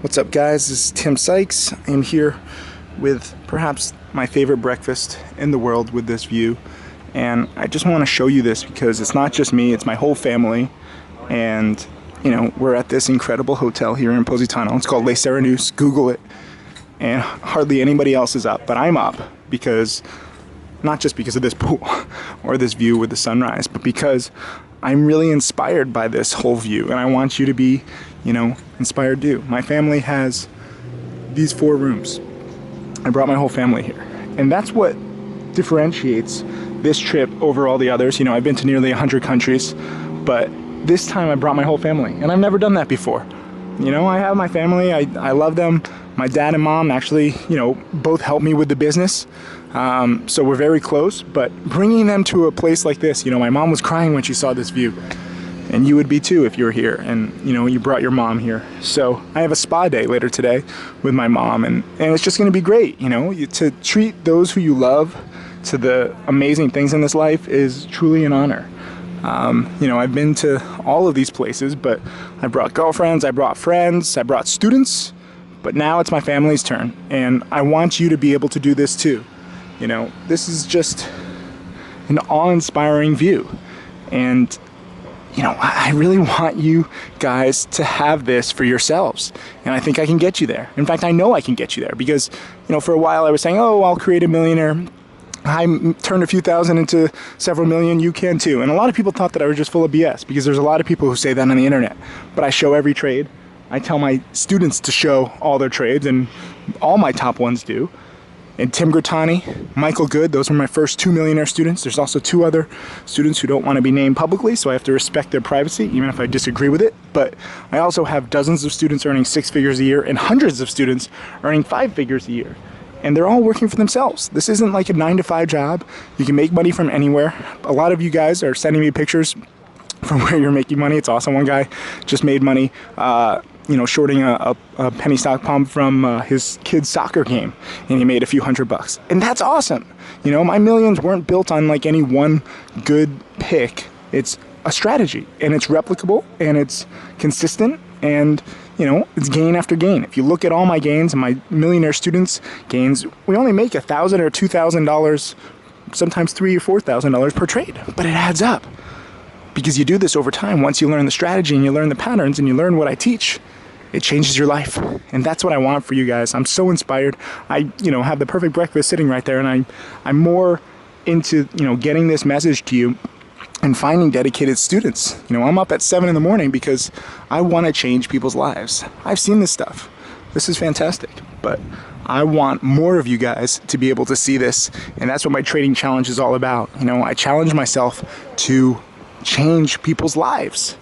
What's up, guys? This is Tim Sykes. I'm here with perhaps my favorite breakfast in the world with this view, and I just want to show you this because it's not just me, it's my whole family. And you know, we're at this incredible hotel here in Positano. It's called Sirenuse. Google it. And hardly anybody else is up, but I'm up because, not just because of this pool or this view with the sunrise, but because I'm really inspired by this whole view, and I want you to be, inspired too. My family has these 4 rooms. I brought my whole family here, and that's what differentiates this trip over all the others. I've been to nearly 100 countries, but this time I brought my whole family, and I've never done that before. I have my family, I love them. My dad and mom actually, both help me with the business. So we're very close, but bringing them to a place like this, my mom was crying when she saw this view, and you would be too if you were here, and you brought your mom here. So I have a spa day later today with my mom, and it's just going to be great. To treat those who you love to the amazing things in this life is truly an honor. I've been to all of these places, but I brought girlfriends, I brought friends, I brought students, but now it's my family's turn, and I want you to be able to do this too. This is just an awe-inspiring view, and I really want you guys to have this for yourselves, and I think I can get you there. In fact, I know I can get you there because, for a while I was saying, oh, I'll create a millionaire. I turned a few thousand into several million, you can too. And a lot of people thought that I was just full of BS because there's a lot of people who say that on the internet. But I show every trade. I tell my students to show all their trades, and all my top ones do. And Tim Grittani, Michael Good, those were my first 2 millionaire students. There's also 2 other students who don't want to be named publicly, so I have to respect their privacy, even if I disagree with it. But I also have dozens of students earning 6 figures a year and hundreds of students earning 5 figures a year. And they're all working for themselves. This isn't like a 9-to-5 job. You can make money from anywhere. A lot of you guys are sending me pictures from where you're making money. It's awesome. One guy just made money shorting a penny stock pump from his kid's soccer game, and he made a few $100. And that's awesome. My millions weren't built on like any one good pick. It's a strategy, and it's replicable, and it's consistent, and it's gain after gain. If you look at all my gains and my millionaire students' gains, we only make $1,000 or $2,000, sometimes $3,000 or $4,000 per trade, but it adds up. Because you do this over time. Once you learn the strategy and you learn the patterns and you learn what I teach, it changes your life. And that's what I want for you guys. I'm so inspired. I, have the perfect breakfast sitting right there, and I'm more into, getting this message to you and finding dedicated students. I'm up at 7 in the morning because I want to change people's lives. I've seen this stuff. This is fantastic, but I want more of you guys to be able to see this, and that's what my trading challenge is all about. I challenge myself to change people's lives.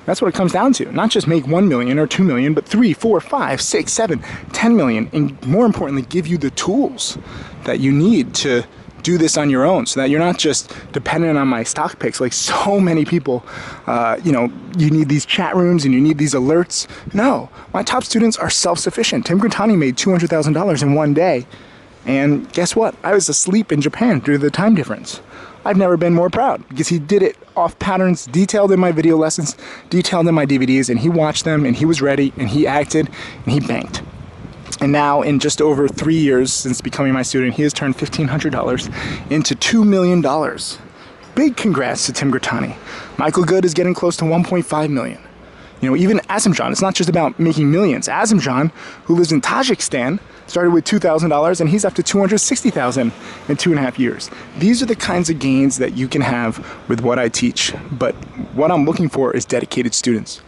That's what it comes down to. Not just make 1 million or 2 million, but 3, 4, 5, 6, 7, 10 million, and more importantly, give you the tools that you need to do this on your own, so that you're not just dependent on my stock picks like so many people. You need these chat rooms and you need these alerts. No, my top students are self-sufficient. Tim Grittani made $200,000 in one day, and guess what? I was asleep in Japan due to the time difference. I've never been more proud because he did it off patterns detailed in my video lessons, detailed in my DVDs, and he watched them, and he was ready, and he acted, and he banked. And now, in just over 3 years since becoming my student, he has turned $1,500 into $2 million. Big congrats to Tim Grittani. Michael Good is getting close to 1.5 million. Even Asimjan, it's not just about making millions. Asimjan, who lives in Tajikistan, started with $2,000, and he's up to $260,000 in 2.5 years. These are the kinds of gains that you can have with what I teach, but what I'm looking for is dedicated students.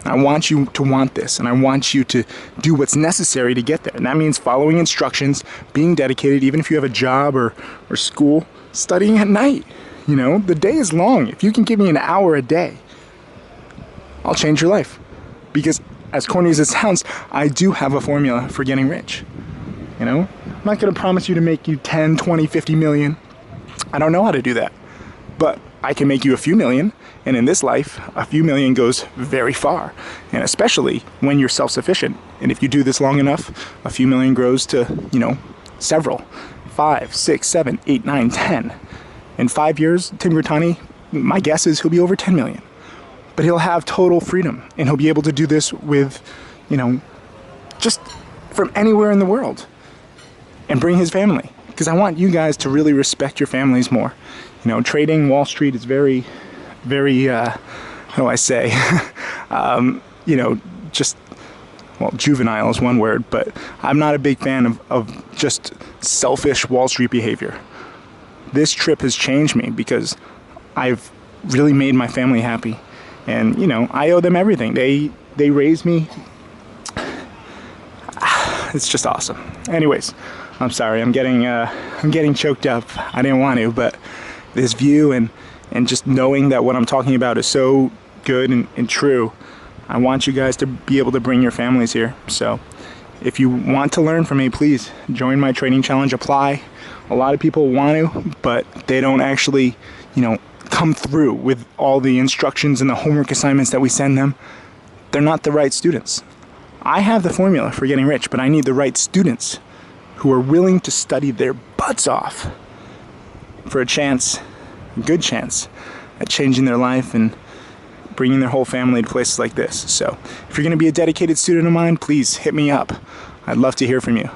I want you to want this, and I want you to do what's necessary to get there. And that means following instructions, being dedicated, even if you have a job or school, studying at night. The day is long. If you can give me an hour a day, I'll change your life. Because as corny as it sounds, I do have a formula for getting rich. I'm not going to promise you to make you 10, 20, 50 million. I don't know how to do that. But I can make you a few million, and in this life, a few million goes very far. And especially when you're self-sufficient. And if you do this long enough, a few million grows to, several. 5, 6, 7, 8, 9, 10. In 5 years, Tim Grittani, my guess is he'll be over 10 million. But he'll have total freedom, and he'll be able to do this with, you know, just from anywhere in the world, and bring his family. Because I want you guys to really respect your families more. You know, trading Wall Street is very, very, how do I say, you know, just, well, juvenile is one word, but I'm not a big fan of just selfish Wall Street behavior. This trip has changed me because I've really made my family happy. And, you know, I owe them everything. They raised me. It's just awesome. Anyways, I'm sorry, I'm getting choked up. I didn't want to, but this view and just knowing that what I'm talking about is so good and true, I want you guys to be able to bring your families here. So if you want to learn from me, please join my training challenge, apply. A lot of people want to, but they don't actually, you know, come through with all the instructions and the homework assignments that we send them. They're not the right students. I have the formula for getting rich, but I need the right students who are willing to study their butts off for a chance, a good chance, at changing their life and bringing their whole family to places like this. So if you're going to be a dedicated student of mine, please hit me up. I'd love to hear from you.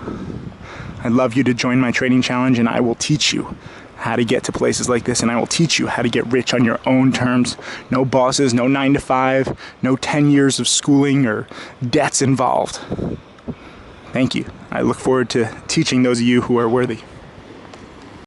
I'd love you to join my training challenge, and I will teach you how to get to places like this, and I will teach you how to get rich on your own terms. No bosses, no 9 to 5, no 10 years of schooling or debts involved. Thank you. I look forward to teaching those of you who are worthy.